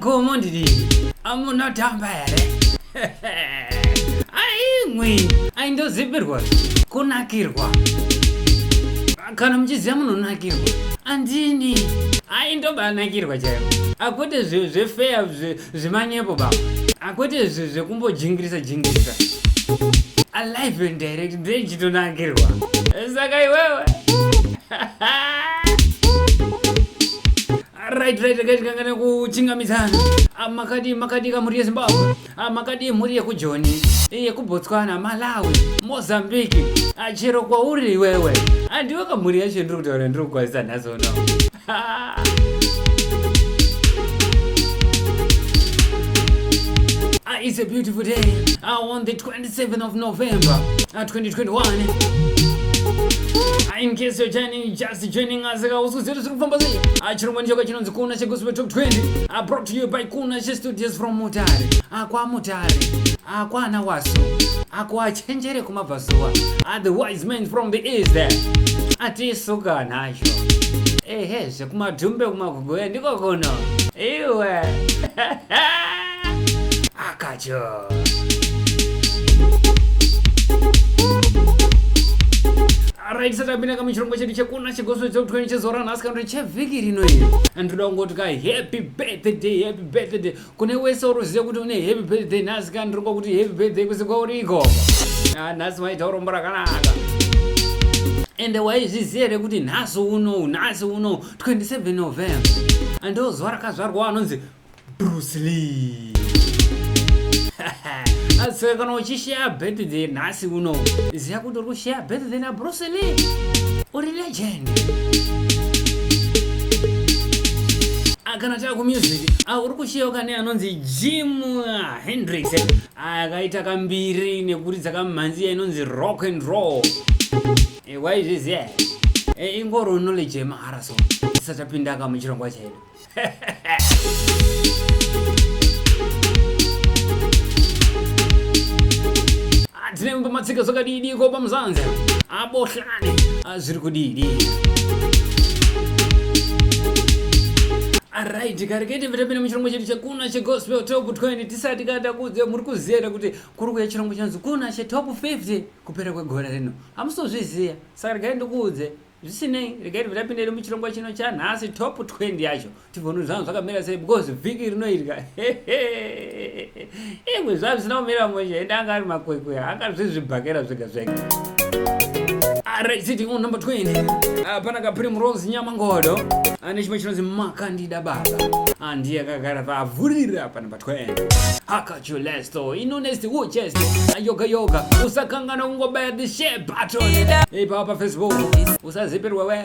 makomo ndiri amunotamba here aimwe aindozipirwa kunakirwa kana muchiziva munonakirwa andini aindobanakirwa chaivo akwete zvefeya zvemanyepo baba akwete zvekumbojingirisa alive and direct ndeichitonakirwa saka iwewe right akatikangana kuchingamidzana makadi kamhuri yezimbabwe makadi mhuri yekujoni yekubotswana malawi mozambique chero kwauri iwewe andiwe kamhuri yacho ndiri kutaura ndiri kukwazisa nhasi uno It's a beautiful day on the 27th of November 2021. In case you're just joining us, chirongwa choka chinonzi Kuna Gospel Top 20 brought to you by Kuna Studios from Mutare. Kwa Mutare, kwa Nawaso, kwa Chenjere kumabvasuwa. The wise men from the east there. Atisoka nacho. Heze kumadhumbe kumagogoya ndiko kuno. Iwe. Akacho. Alright, satabina kama chirongwa chedu chekuna Gospel Top 20 chezora nhasi kana chevhiki rino iri. Ndoda kungoti happy birthday. Kune wese uroziva kuti une happy birthday nhasi kana ndiri kuti happy birthday kwese kwauri ikoko. Nhasi maita urombo rakanaka. Ende waizviziva here kuti nhasi uno 27 November ndozuva rakazvarwa anonzi Bruce Lee. Saka kana uchishare birthday nhasi uno ziva kuti uri kushare birthday na Bruce Lee, uri legend. Kana tava kumusic uri kusheuka neanonzi Jim Hendrix akaita kambiri nekuti dzakamhanziya inonzi rock and roll. Waizviziva ingoro knowledge yemahara so tisatapindaka muchirongwa chedu. Tine matsika zvakadii ko pamuzanza abohlane zviri kudii. Alright, kareketi vitapinda muchirongwa chedu chekuna Gospel Top 20 tisati katakudze muri kuziva kuti kuri kuya chirongwa chanzi Kuna Top 50 kupera kwegore rino. Hamusozviziva saka regai ndikuudze zvisinei regai vitapinda muchirongwa chino chanhasi Top 20 yacho tivhonu zvangu zvakamira sei because vhiki rino iri imwe zvava zvisina kumira mweche ende anga ari makwekwe akazvizvibhakera zvega zvega. Alright, sitting on number 20 panaka Primrose Nyamangodo nechimwe chinonzi Makandida Baba ndiye akagara pavhurira pa number 20. Akacho lesto inonesti uchest yoga usakangana kungobaya the share button pa Facebook usazipirwa we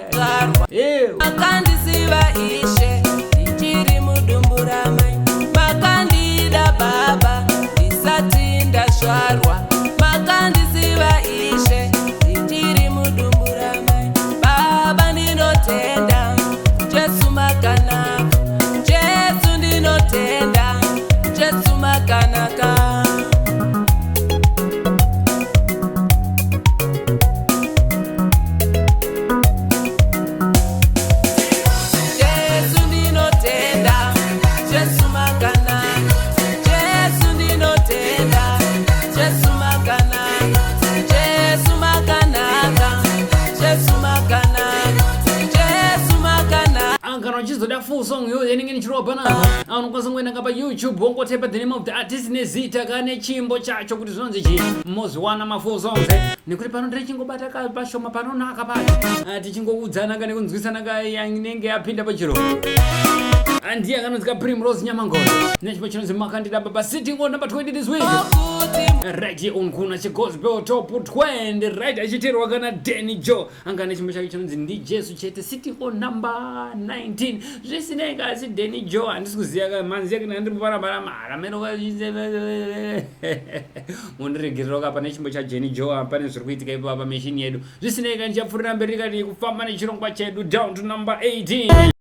makandisiva ishe ndichiri mudumbura mai makandida baba ndisati ndazvarwa makandisiva ishe ndichiri mudumbura mai baba ndinotenda Jesu makanaka Jesu ndinotenda Jesu makanaka. Chizoda full song yo yenenge nichirwa panapa unokwanisa kuenda pa YouTube wongotepa the name of the artist nezita kane chimbo chacho kuti zvinonzi chi moziwana ma full songs nekuti pano ndiri chingobata pashoma panonaka pacho tichingokudzana kana kunzwisana yanenge yapinda pachiro. Ndiye akanonzi Primrose Nyamangodo nechimwe chinonzi Makandida Baba sitting on number 20 this week. Right on Kuna Gospel Top 20 right achiterwa kana Danny Joe anga nechimwe chake chinonzi ndi Jesu chete sitting on number 19. Zvisinei kasi Danny Joe handisi kuziva kamanzi yake ndiri kuparambara mara mero mundiregerera pane chimbo cha Danny Joe pane zviri kuitika ipo pa machine yedu. Zvisinei kana ndichapfurira mberi kati kufamba nechirongwa chedu down to number 18.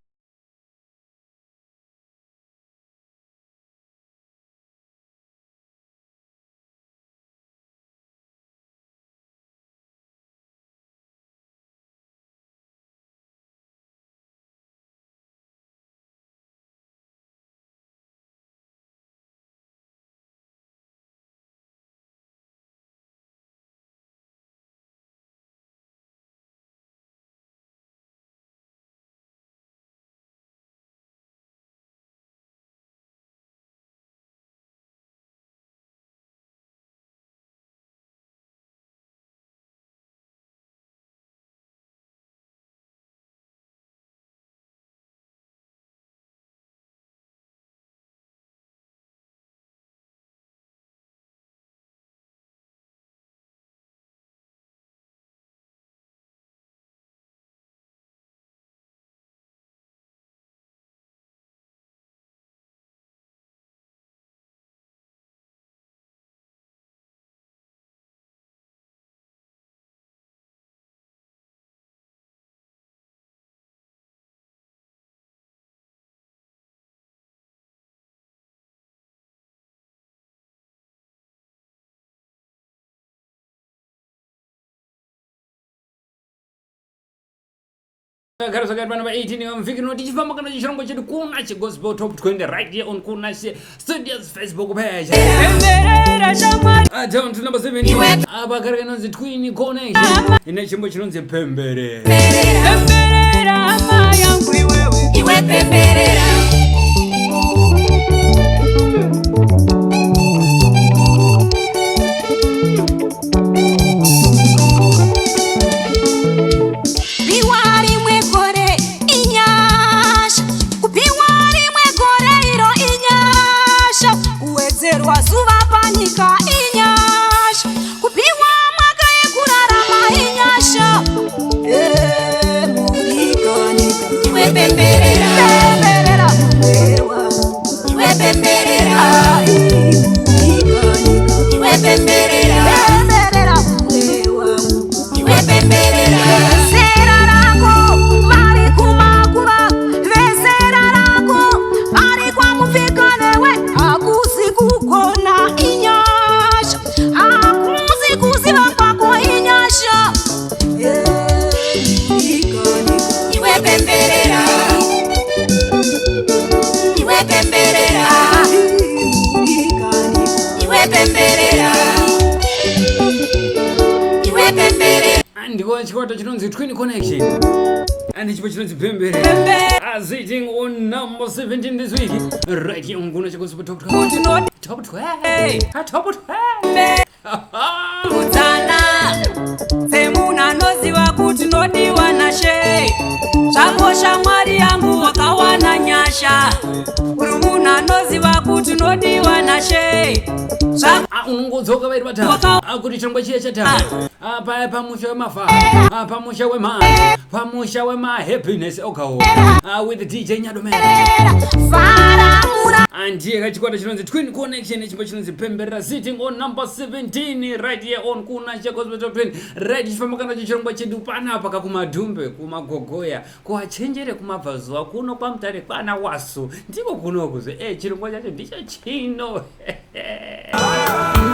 Kagara sakari pano pa 18 mviki noti chifamba kana chirongo chedu kuna chigospel top 20 right here on Kuna Studios Facebook page. Down to number 17. Abagara kanonzi Twin Connection. Ine chimbo chinonzi pemberera. Pemberera ama yangu iwewe. Iwe pemberera. Chikota chinonzi Twin Connection and chipo chinonzi pemberera sitting on number 17 this week right here on Kuna Gospel top 12 top 12 top 12 Mutana semuna noziwa kuti nodiwa na she zvangosha mwari yangu wakawana nyasha urumuna noziwa kuti nodiwa na she unongodzoka vairi vatatu akuti chirongwa chiye chatatu pamusha wemafa pamusha wemha pamusha wemahappiness okawo with DJ Nyadomera ndiye kachikwata chinonzi Twin Connection chimbo chinonzi pemberera sitting on number 17 right here on Kuna Gospel top 20 right chifamba kana chirongwa chedu panapa kakumadhumbe kumagogoya kuachenjere kumabvazuva kuno kwamutare kwana wasu ndiko kunokuzve chirongwa chacho ndicho chino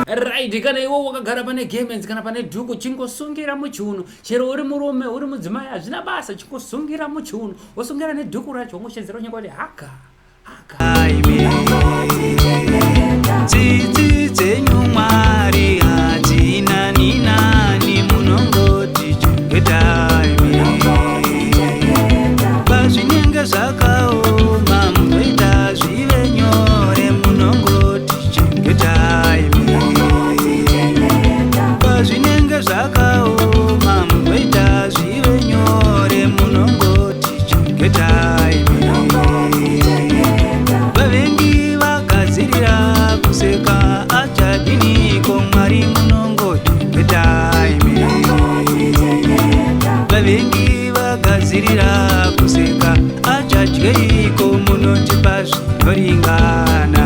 right kana iwo wakagara pane games kana pane dhuku chingosungira muchiuno chero uri murume uri mudzimai hazvina basa chingosungira muchiuno wosungira nedhuku racho woshenzera unyanga kuti haka tsitsi dzenyu Mwari hadzina ninani munongoti chengetai pazvinenge zvakaoma munoita zvive nyore munongoti chengetai pazvinenge zvakaoma munoita zvive nyore munongoti chengetai vavengi vagadzirira kuseka achadiniko Mwari munongoti chengetai vavengi vagadzirira kuseka achadyeiko munotipa zvinoringana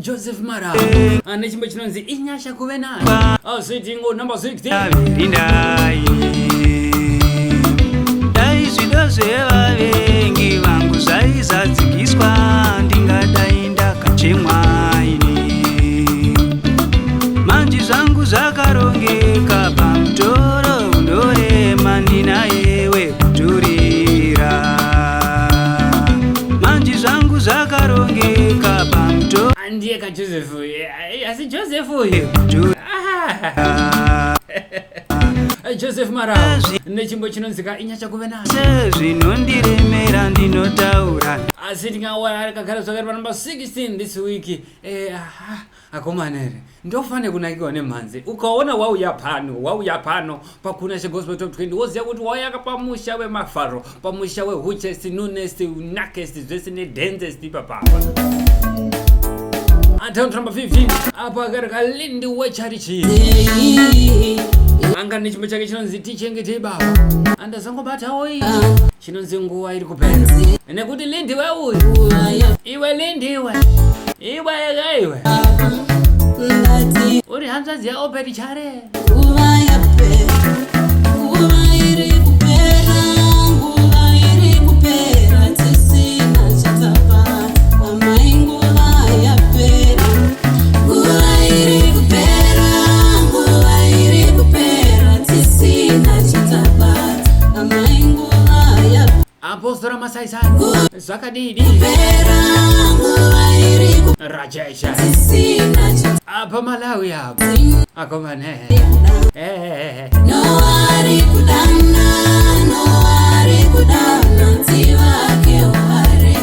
Joseph Mara ane chimbo chinonzi inyasha kuve nayo sitting on number 16 dai zvido zvevavengi vangu zvaizadzikiswa ndingadai ndakachemwa ini manji zvangu zvakarongeka pamutoro undorema ndinayewe kuturira manji zvangu zvakarongeka pamutoro ndiye ka Joseph asi Joseph Joseph Mara nechimbo chinonzika inyasha kuve nayo zvinondiremera ndinotaura asi tingawa kagara zvakari pa number 16 this week akomanere ndofane kunakiwa nemhanzi ukaona wauya pano pakuna Gospel top 20 woziya kuti wauya pamusha wemafaro pamusha wehuchest nunest nakest zvese nedenzest papapa Down number 15 apa garika Lindi wecharichi anga nechimbo chake chinonzi tichengete baba andazangobatawo ichi chinonzi nguva iri kupera nekuti Lindi weuyu iwe Lindi iwe uri hanzvadzi yaoperi chare masaisai zvakadidi rajesha apa Malawi apa akomane noari kudana tivake ware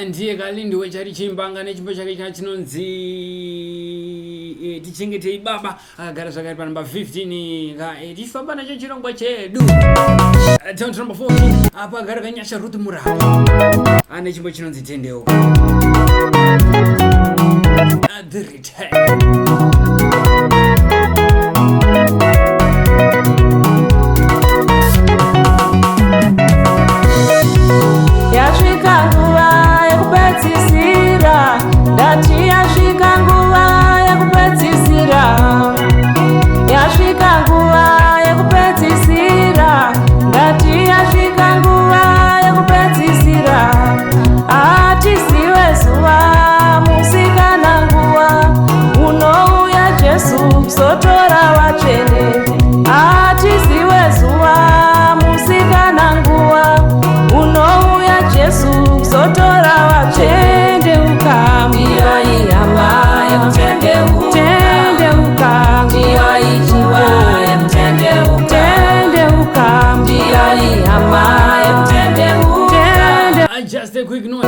ndiye kalindiwe chari chimbanga nechimbo chake chinonzi tichengetei baba akagara zvakari panamba 15 tichifamba nacho chirongwa chedu taundi number 14 apa agara kanyasha Ruth Muraba ane chimbo chinonzi tendeuka the return. Yasvika nguva yekupedzisira, ndati yasvika nguva yekupedzisira, yasvika nguva yekupedzisira, ndati yasvika nguva yekupedzisira, atisiwe zuva musikana nguva, unouya Jesu kuzotora vatsvene, atisiwe zuva musikana nguva, unouya Jesu kuzotora vatendeuka, mbirai hama yekutendeuka, mbirai chiwa yekutendeuka, tendeuka, mbirai hama yekutendeuka. Just a quick note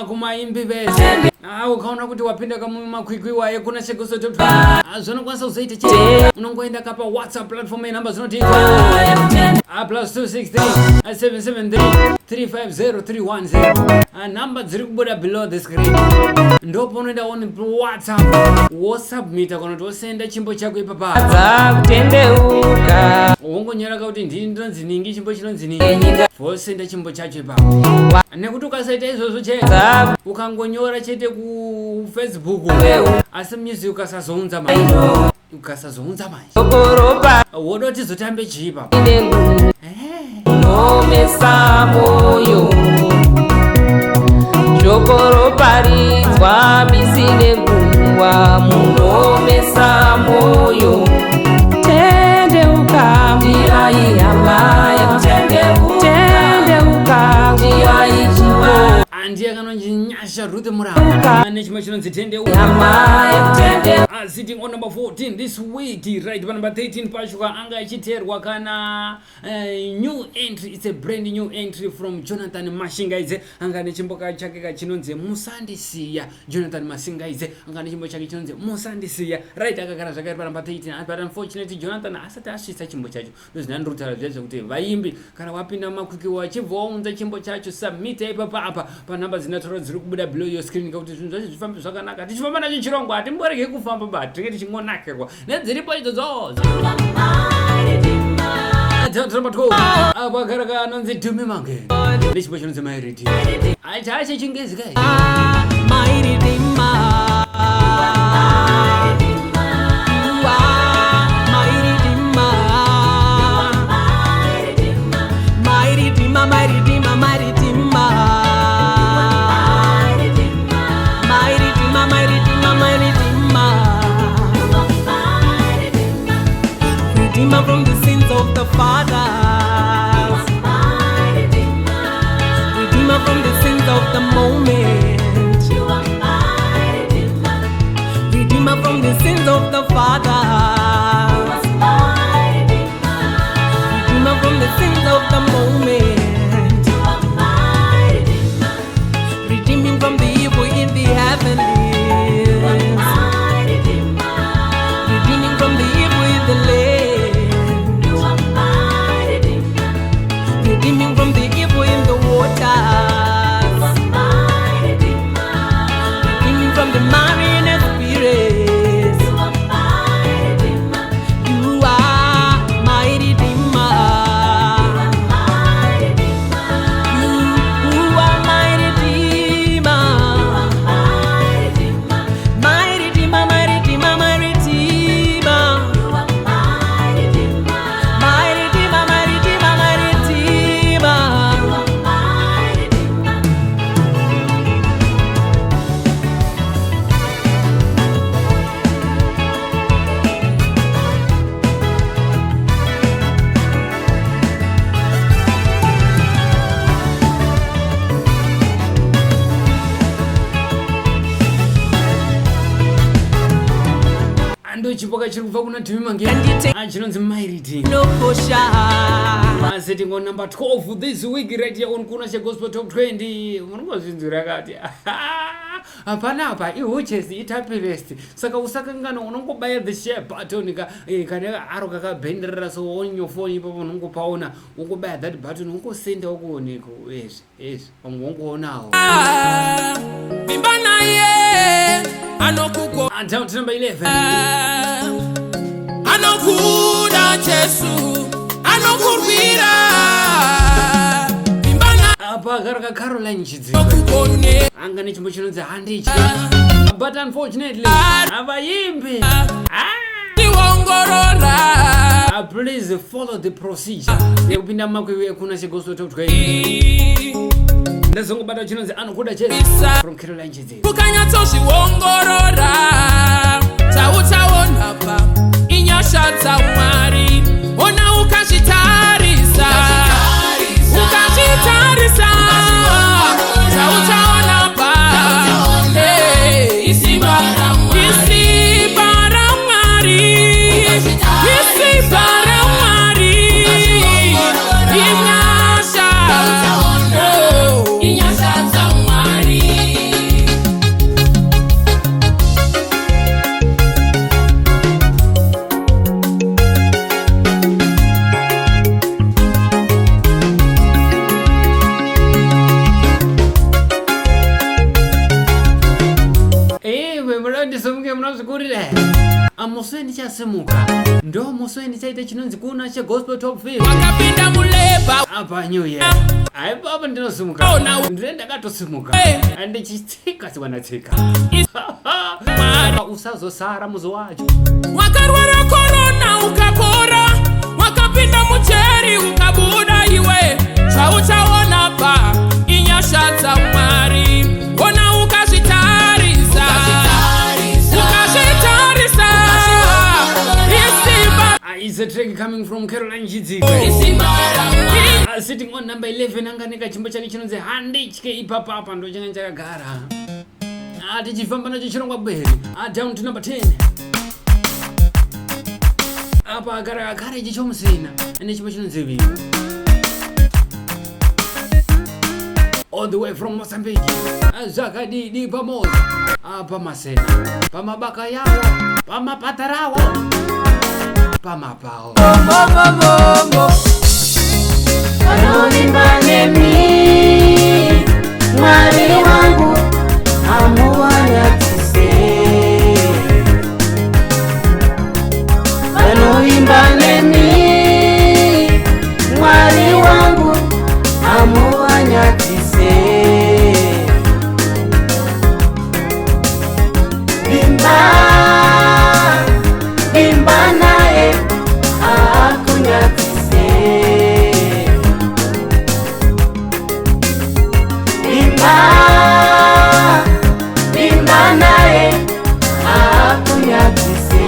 kumaimbi vese ukaona kuti wapinda kamumakwikwi waye kuna chegoso top zvinokwanisa kuzoita chete unongoenda kapa WhatsApp platform yenamba zvinotita +263 773 350 namba dziri kubuda below the screen ndopo unoenda on WhatsApp wosubmita kana kuti wosenda chimbo chako ipapa kutendeuka wongonyora kuti ndini ndinonzi ningi chimbo chinonzi ningi wosenda chimbo chacho ipapa nekuti ukasaita izvozvo chete ukangonyora chete ku Facebook asi music ukasazounza manje woda kuti zotambe chipa nomesa moyo shokoro paridzwa misine nguva munomesa moyo tendeuka mbirai hama tendeuka mbirai chiwa ndiye kanonjinyasha Ruth Muraba ane chimwe chinonzi tendeuka sitting on number 14 this week right pa number 13 pashuka anga ichiterwa kana new entry. It's a brand new entry from Jonathan Masingaize anga ne chimbo chake kachinonzi musandisiya. Jonathan Masingaize anga ne chimbo chake chinonzi musandisiya right akagara zvakari pa number 13 but unfortunately Jonathan asati asvisa chimbo chacho ndozvinandurutara zvazvo kuti vaimbi kana wapinda makwiki wachibva waunza chimbo chacho submit ipapo apa pa number dzinatora dziri kubuda below your screen kuti zvinhu zvose zvifambe zvakanaka tichifamba nacho chirongwa hatimborege kufamba ba tinenge tichingonakirwa nedziripo idzodzo apa garaka anonzi Dumi Mange nechimbo chinonzi My Redeemer achache chingezi kai My Redeemer. Redeemer from the sins of the fathers, Redeemer from the sins of the moment, Redeemer from the sins of the fathers. chiri kubva kuna Timimange chinonzi Mairiti. No kosha. Sitting on number 12 this week right here on Kunashe Gospel Top 20. Munongozvinzira kati. Hapana apa iwuchesi itapirest. Saka usakangana unongobaya the share button kana aro kakabhenderera so on your phone ipo unongopaona ungobaya that button ungosenda ukuoneko. Yes ungongoonawo. Bimbana ye anokuko. Down to number 11. Anokuda Jesu anokurwira. Bimbana Apa karaka Caroline Chidzi. okukone. Anga nechimbo chinonzi handichi. But unfortunately avayimbi. Tiwongorora. Please follow the procedure. Nekupinda makwe Kunashe Gospel Top 20. Ndazongobata chinonzi anokuda Jesu from Caroline Chidzi. Ukanyatozviongorora tautaona pa inyasha dzaMwari ona ukazvitarisa tautaona pa isimba raMwari inyasha dzaMwari. Ndisomuke munozvikurira amuswe ndichasimuka ndo muswe ndichaita chinonzi Kunashe Gospel Top 50 Wakapinda muleba apa New Year aipapa ndinosimuka ndire ndakatosimuka ndichitsika siwanatsika usazosara muzo wacho wakarwara korona ukapora wakapinda mucheri ukabuda iwe zvauchaona pa inyasha dzaMwari ona ukazvitarisa is a track coming from Caroline Chidzi. Sitting on number 11 anganeka chimbo chake chinonzi handitye ipapa apa ndo changa chakagara. Tichifamba nacho chirongwa bweri. Down to number 10. Apa agara courage chomusina ane chimbo chinonzi vivi. All the way from Mozambique. Zakadidi pamoja. Pamasena. Pamabaka yawo. Pamapatarawo. Pamapao. Anoimba nemi Mwari wangu amuanyatise. Anoimba nemi Mwari wangu amuanyatise. Bimba nae akunyatise. Bimba nae akunyatise.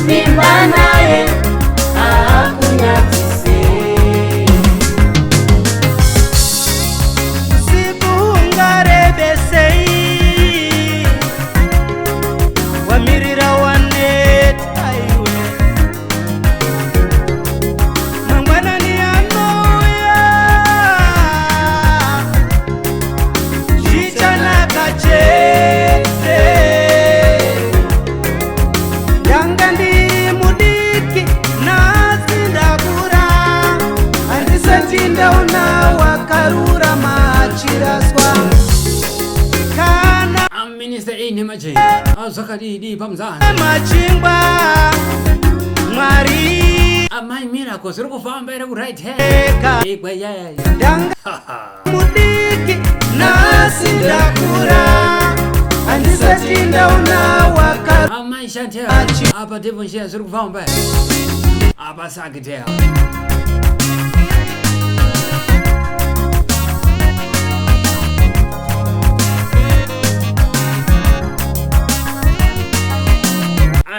Bimba nae akunyatise. Ungarebesei wamirira waneta iwe mangwanani anoya zvichanaka chete ndanga ndiri mudiki nhasi ndakura handisati ndaona wakarurama achiraswa kana Minister Nemaje. Zakadidi pamzana. machingwa Mwari My miracles ziri kufamba iri ku right hand. Yeah. ndanga mudiki nhasi ndakura handisati ndaona waka My Chantel. Apa Devonshire ziri kufamba. Apa Sagitel.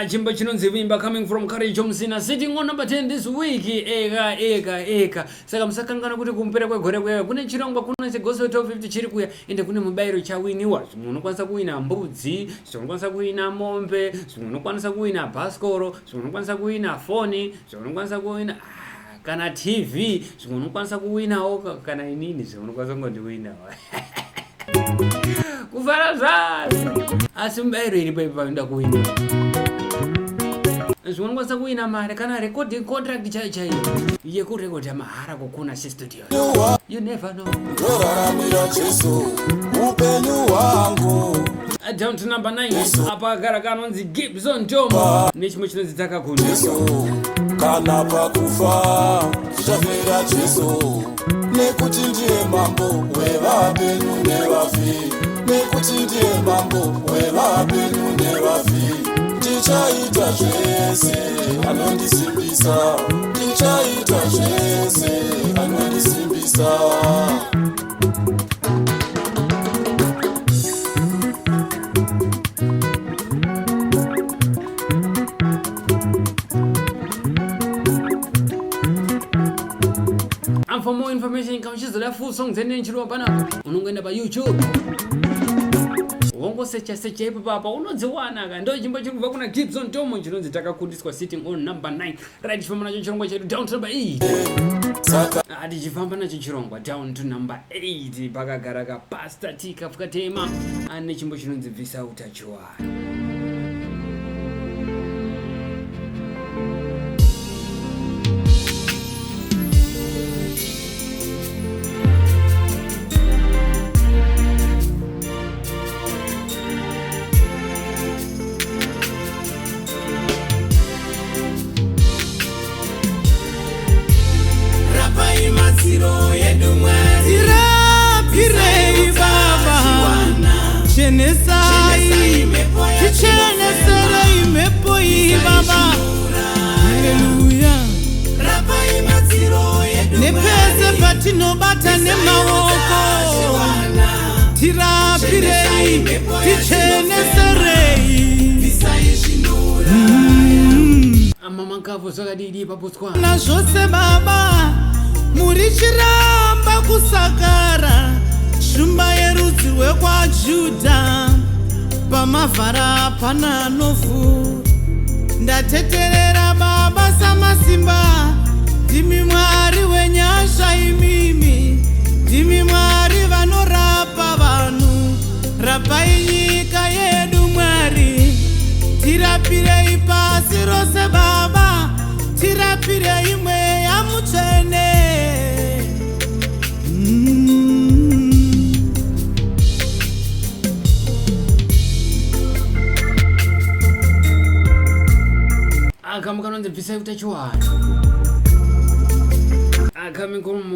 Chimbo chinonzi Vimba coming from Courage Msina sitting on number 10 this week. Eka. Saka msakangana kuti kumpera kwa gore kwa kune chirongwa kuno se gospel top 50 chiri kuya ende kune mubairo cha winiwa. Munhu kwanisa kuina mbudzi, munhu kwanisa kuina mombe, munhu kwanisa kuina baskoro, munhu kwanisa kuina phone, munhu kwanisa kuina kana TV, munhu kwanisa kuina oka kana inini, munhu kwanisa ngodiwina. Kuvara zasi. Asi mubairo iri painda kuina. Zvinokwanisa kuina mari kana recording contract chaiyo yekurekoda mahara kukuna studio. You never know. Ndoraramira Jesu upenyu wangu. Down to number 9 apa gara kanonzi Gibson Tomo nechimwe chinonzi takakunda. Kana pakufa tichafira Jesu nekuti ndiye mambo wevapenyu nevafi. Nekuti ndiye mambo wevapenyu nevafi. Tichaita zvese anondisimbisa. Tichaita zvese anondisimbisa. And for more information kama chizola full songs ende nchiro pana unongoenda pa YouTube. Wongo search ipo papa unodziwana ka ndo chimbo chiri kubva kuna Gibson Tomo chinonzi takakundiswa sitting on number 9 right from nacho chirongwa chedu down to number 8 ati chifamba nacho chirongwa down to number 8 pakagara ka Pastor T Kafukatema ane chimbo chinonzi bvisa utachiwana. Tirapirei Baba, chenesai, ticheneserei mepoi Baba, haleluya. Nepese patinobata nemaoko, tirapirei, ticheneserei. Mama ngavo zvakadidi papotswa. Na zvose Baba, muri chiramba kusakara shumba yerudzi rwekwa Judha pamavhara pana nofu. Ndateterera Baba samasimba, ndimi Mwari wenyasha imimi, ndimi Mwari vanorapa vanhu. Rapai nyika yedu Mwari, tirapirei pasi rose Baba, tirapirei mweya mutsvene. Akamukanonzi bvisa utachiwana.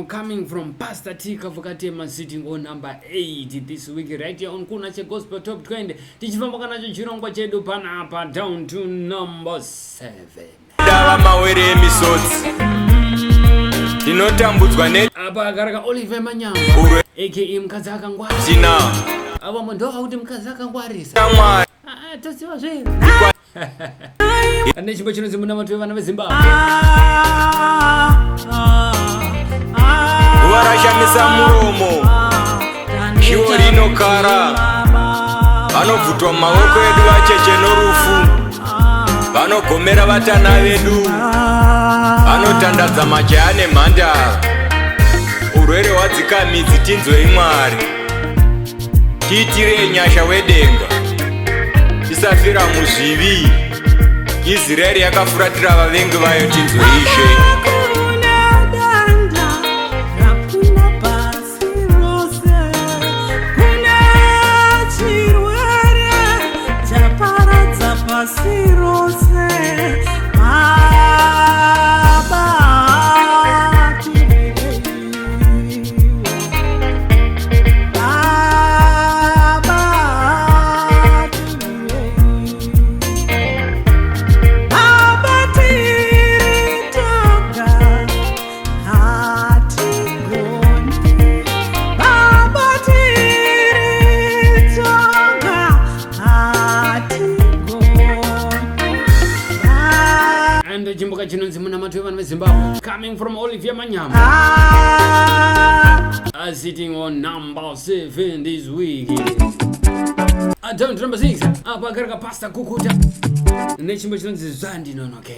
Coming from Pastor T Kafukatema sitting on number 8 this week right here on Kuna Che Gospel Top 20. Tichifamba nacho chirongwa chedu panapa down to number 7. Dava mawere emisodzi inotambudzwa ne apa agaraka Oliver Manyamba aka mukadzi akangwara tina ava munhu ndokuti mukadzi akangwarisa tamwari toziva zviro ane chimbo chinonzi munamato vevana veZimbabwe varashamisa muromo shiwo rinokara vanobvutwa mumaoko edu vacheche norufu vanogomera vatana vedu vanotandadza majaya nemhandara urwere hwadzikamidzi tinzwei Mwari tiitirei nyasha wedenga tisafira muzvivi Israeri yakafuratira vavengi vayo tinzwei Ishe. chipuka chinonzi Munamatu vana veZimbabwe, coming from Olivia Manyama, sitting on number 7 this week. Down to number 6 apa karaka Pastor Kukuta nechimbo chinonzi Zvandinonoke.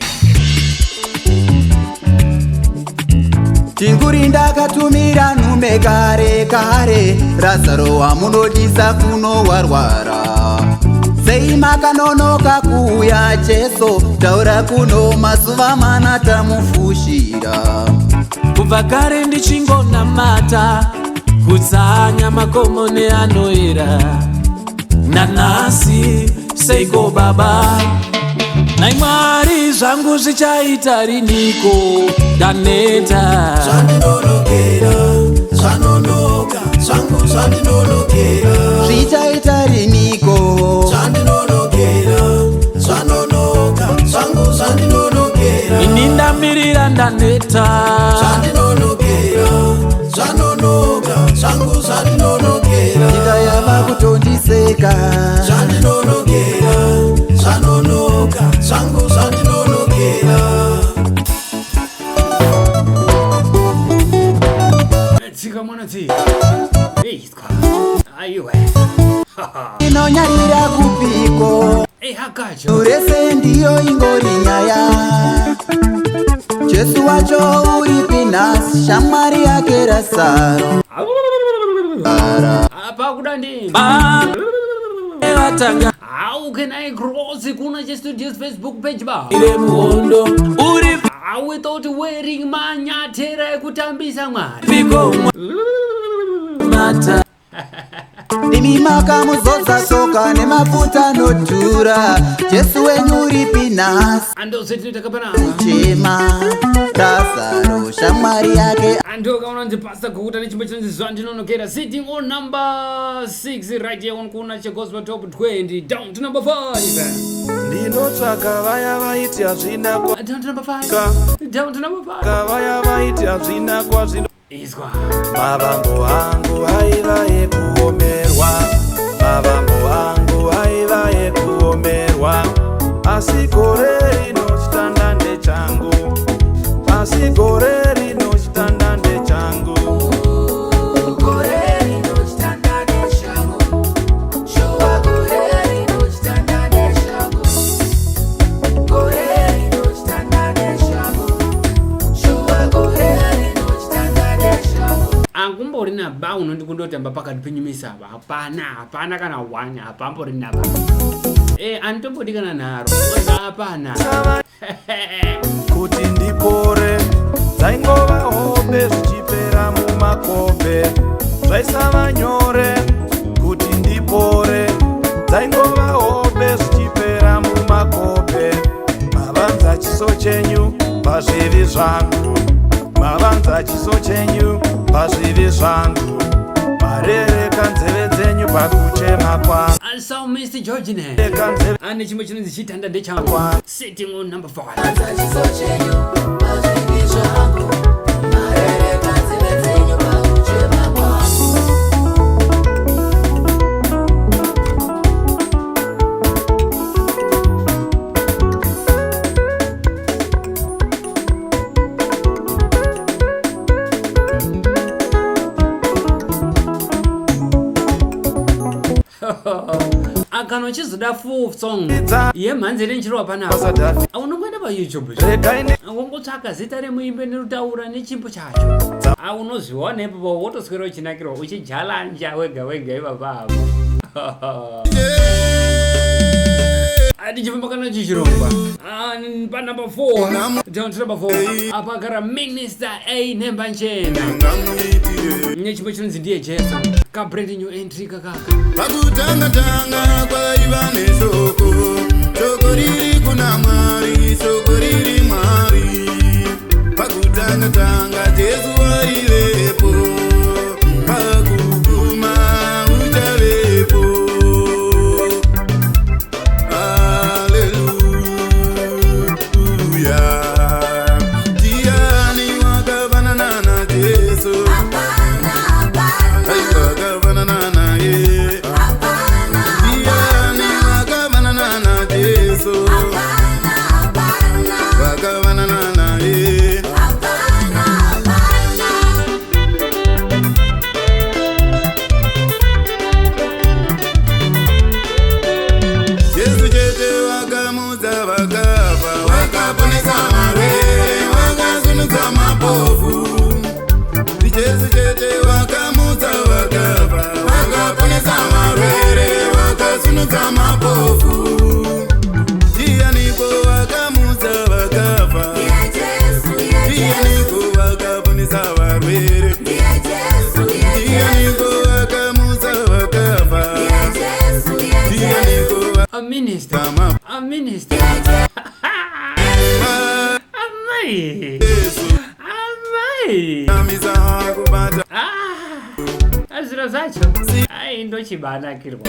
Tingurinda katumira nhume kare kare, Razaro wamunodisa kuno warwara. Sei makanonoka kuuya Jesu, taura kuno mazuva mana tamufushira. Kubva kare ndichingonamata, kutsanya makomo neanoera. Nanasi seiko baba, nai Mwari zvangu zvichaita riniko, ndaneta. Zvandinonokera, zvanonoka, zvangu zvandinonokera. Zvichaita riniko, zvandinonokera, zvanonoka, zvangu zvandinonokera. Ini ndamirira ndaneta. Zvandinonokera, zvanonoka, zvangu zvandinonokera. nyika yava kutondiseka. Zvandinonokera, zvanonoka, zvangu zvandinonokera. Tsika mwana tsika. Tsika. Aiwe. Inonyarira kupiko, Hakacho. urese ndiyo ingori nyaya. Jesu wacho uripi nhasi, shamwari yake Razaro. Apa kudandi. Vatanga How can I cross kuna Studio's Facebook page ba? ire muhondo uri Without wearing manyatera ekutambisa Mwari. piko mata. Imi makamuzodza tsoka nemafuta nodhura. Jesu wenyu uripi nhasi, Andoseti takapanapa. chema Razaro, shamwari yake. Ando kaunanzi Pastor Kukuta nechimbo chinonzi Zvandinonokera, sitting on number 6 right here on kuna chegospel top 20, down to number 5. Ndinotsvaka vaya vaiti hazvina Down to number 5. Down to number 5. vaya vaiti hazvina kwazvino. Izwa. Mavambo angu aiva ekuomerwa, mavambo angu aiva ekuomerwa, asi gore rino chitanda ndechangu, asi gore rino chitanda ndechangu. Angumborina ba unondi kundotamba pakati penyumisava. Hapana kana 1, hapamborina ba. Antombodi kana nharo. Hapana. Kuti ndipore, dzaingova hope zvichipera mumakope, zvaisava nyore. Kuti ndipore, dzaingova hope zvichipera mumakope, mavanza chiso chenyu pazvivi zvangu, mavanza chiso chenyu pazvivi zvangu, marereka nzeve dzenyu pakuchema kwangu. Psalmist George ne. Marereka nzeve Ane chimbo chinonzi chitanda ndechangu, sitting on number 5. Akano chizoda full song yemhanzi renchirwa panapa. Pasadhafi. Unongoenda paYouTube. regai Ungotsvaka zita remuimbi nerutaura nechimbo chacho. Unoziona ipapo wotoswera uchinakirwa uchijalanja wega wega ipapavo. Adichifamba kana chichirongwa. Panumber 4. Down to number 4. Apa kara Minister A Nembanchena. Nechimbo chinonzi ndiye Jesu. Ka brand new entry kakaka. Pakutanga-tanga kwaiva neshoko, shoko riri kuna Mwari, shoko riri Mwari. Pakutanga-tanga Jesu waivepo, pakuguma uchavepo. Haleluya. Ndiani wakafanana na Jesu? Wakafanana naye. Ndiani wakafanana na Jesu? Wakafanana a minister. Amai. Amai. Amisa kubata. Azira zacho. Ai ndo chibanakirwa.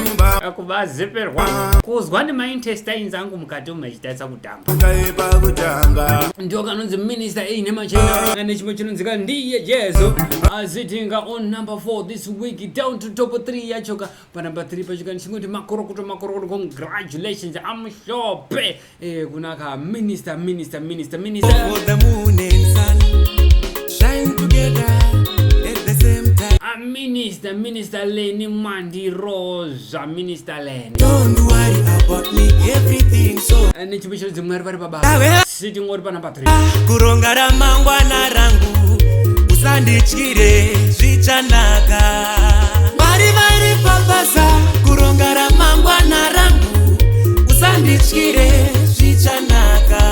Akubazeperwa. Kuzwa ndi intestines angu mukati umechitasa kutamba. Ukaipa kutanga. Ndio kanonzi minister ine machina ane chimwe chinonzika ndiye Jezo azitinga on number 4 this week down to top 3 yachoka pa number 3 pachika chingoti makorokoto congratulations amshope kunaka minister For the moon and sun shine together at the same time. Minister Leni Mandi Rosa Minister Leni. Don't worry about me, everything so. Ane chimwe chinonzi mwari vari baba sitting ori pa number 3 Kuronga ramangwana rangu usandityire zvichanaka. Mwari vari pabasa kuronga ramangwana rangu usandityire zvichanaka.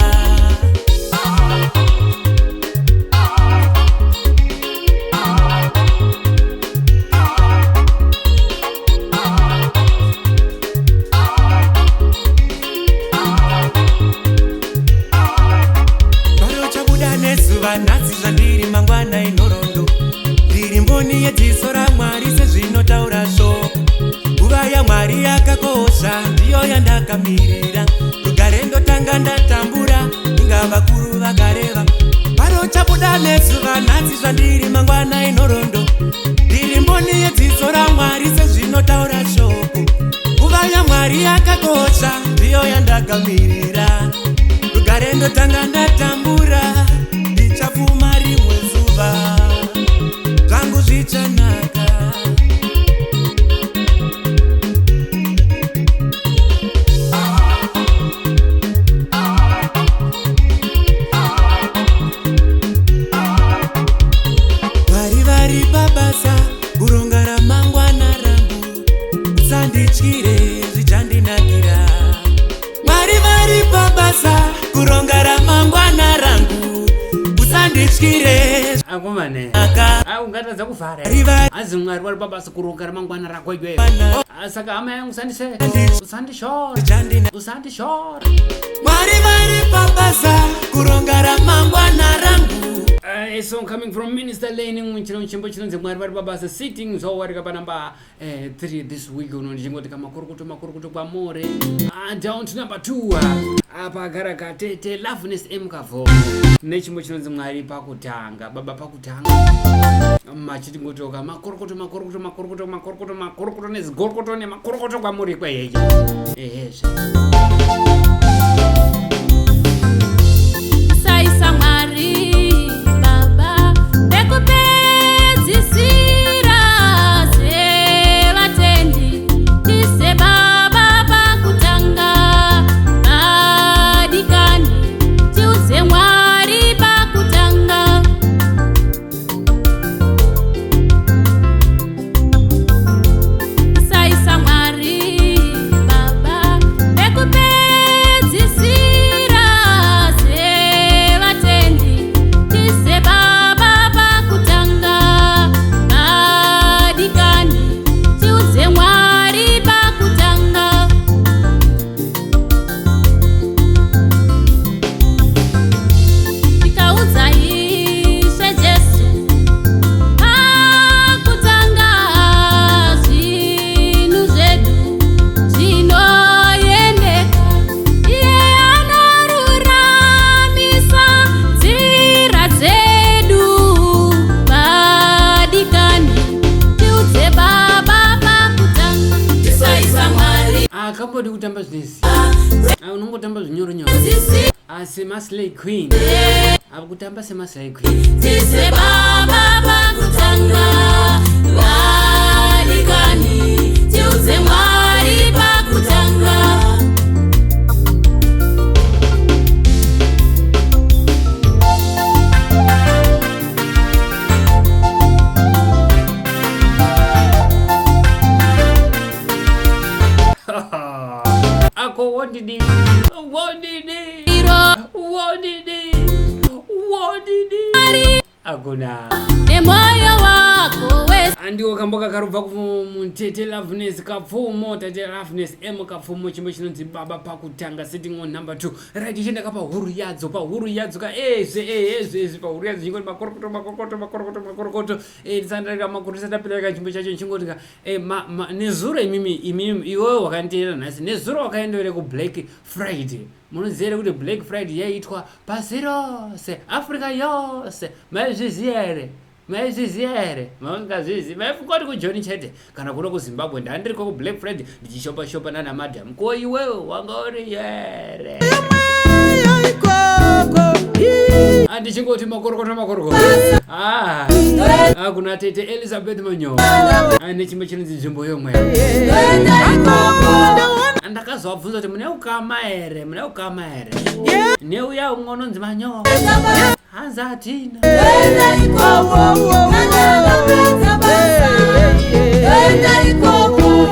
Nhasi zvandiri mangwana inorondo ndiri mboni yedziso raMwari sezvinotaura shoko. Nguva yaMwari yakakosha ndiyo yandakamirira. Rugare ndotanga ndatambura inga vakuru vakareva. Paro chabuda nezuva nhasi zvandiri mangwana inorondo ndiri mboni yedziso raMwari sezvinotaura shoko. Nguva yaMwari yakakosha ndiyo yandakamirira. Rugare ndotanga ndatambura ndichapfuma rimwe zuva zvangu zvichanaka. Mwari vari pabasa kuronga ramangwana rangu usandityire zvichandinakira. Mwari vari pabasa kuronga ramangwana rangu usandityire akomane ungatadza kuvhara azi Mwari vari pabasa kuronga ramangwana rako iweyo saka hama yangu usandishora. Mwari vari pabasa kuronga ramangwana rangu. A song coming from Minister Leni munchino chimbo chinonzi Mwari vari pabasa sitting zowarika pa number 3 this week unondichingotika makurukuto kwamore down to number 2 apa agara katete Loveness Mkavo nechimbo chinonzi Mwari pakutanga baba pakutanga machitingotoka makurukuto nezigorokoto nemakurukuto kwamuri kweyeje Saisa Mwari Baba bekupedzisira sevatendi tise Baba pakutanga badikani tiudze Mwari pakutanga. Saisa Mwari Baba bekupedzisira sevatendi tise Baba pakutanga badikani tiudze Mwari pakutanga. Tikaudza Ishe Jesu pakutanga zvinhu zvedu zvinoendeka. Iye anoruramisa nzira dzedu badikani tiudze Baba pakutanga. Tisaisa Mwari akambodi kutamba zvinezi unongotamba zvinyoronyoro semaslay queen akutamba semaslay queen tise Baba pakutanga badikani tiudze Mwari pakutanga. ako what did he akuna moyo wako wese. Andiwo kamboka karubva kumutete Loveness kapfumo tate Loveness kapfumo chimbo chinonzi baba pakutanga sitting on number 2 right ichenda kapa huru yadzo ka eze pa huru yadzo chingoti makorokoto tsandarika makurisa tapeleka chimbo chacho chingoti nezuro imimi iwewe wakandira nhasi nezuro wakaendere ku Black Friday. Munoziva kuti Black Friday yaitwa pasi rose Africa yose maizviziva here maungazvizi maifukoti kuJohn Chete kana kuno kuZimbabwe ndandiriko ku Black Friday ndichishopa nana madam ko iwewe wanga uri here andichingoti makorokoto kuna tete Elizabeth Manyo ane chimwe chinonzi nzvimbo yomwe andakazobvunza kuti mune ukama here neuya umwe unonzi Manyo hanzi atina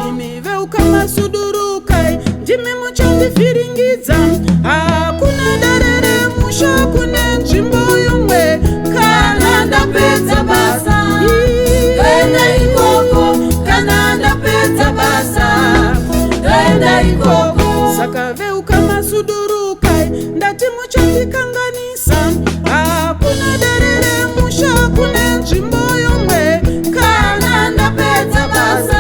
imive ukamasudurukai ndimi muchandivhiringidza hakuna darere musha kune nzvimbo yomwe kana ndapedza basa ndoenda ikoko saka veukama-sudurukai ndati muchandikanganisa hakuna darere musha kune nzvimbo yomwe kana ndapedza basa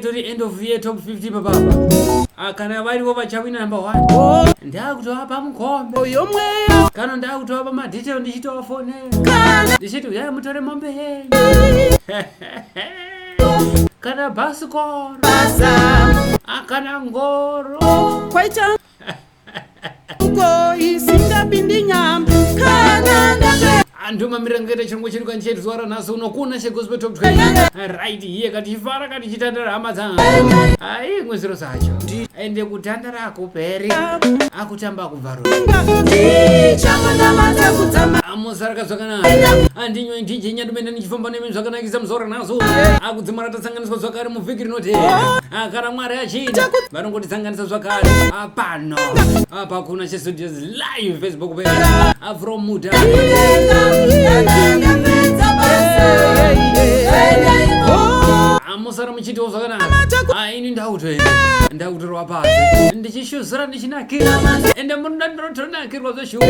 tori end of year top 50 papa kana varivo vachawina number 1 ndakutova mukombe yomweyo kana ndakutova madetail ndichitova fone ndichiti uyai mutore mombe yenyu kana bhasikoro kana ngoro kwaita uko isingapindi nyama kana ndape anduma mirangeta chirungu chedu kanchetu zuwa ranhasi unokuna chegospel top 20 right iye katichifara katichitandara hama dzangu ai mweziro zacho ende kutandara akuperi akutamba akubvaro amosaraka zvakanaka andinywe ndije nyandumenda ndichifamba nemi zvakanakisa muzoro nazo akudzimara tasanganiswa zvakare muvhiki rinotevera kana mwari achida vanongotitsanganisa zvakare apano apa kuna chestudios live Facebook page from Muda amosara muchitiwo zvakanaka ini ndautorwa pasi ndichishuzira ndichinakira ende munoda ndinotonakirwa zveshuwa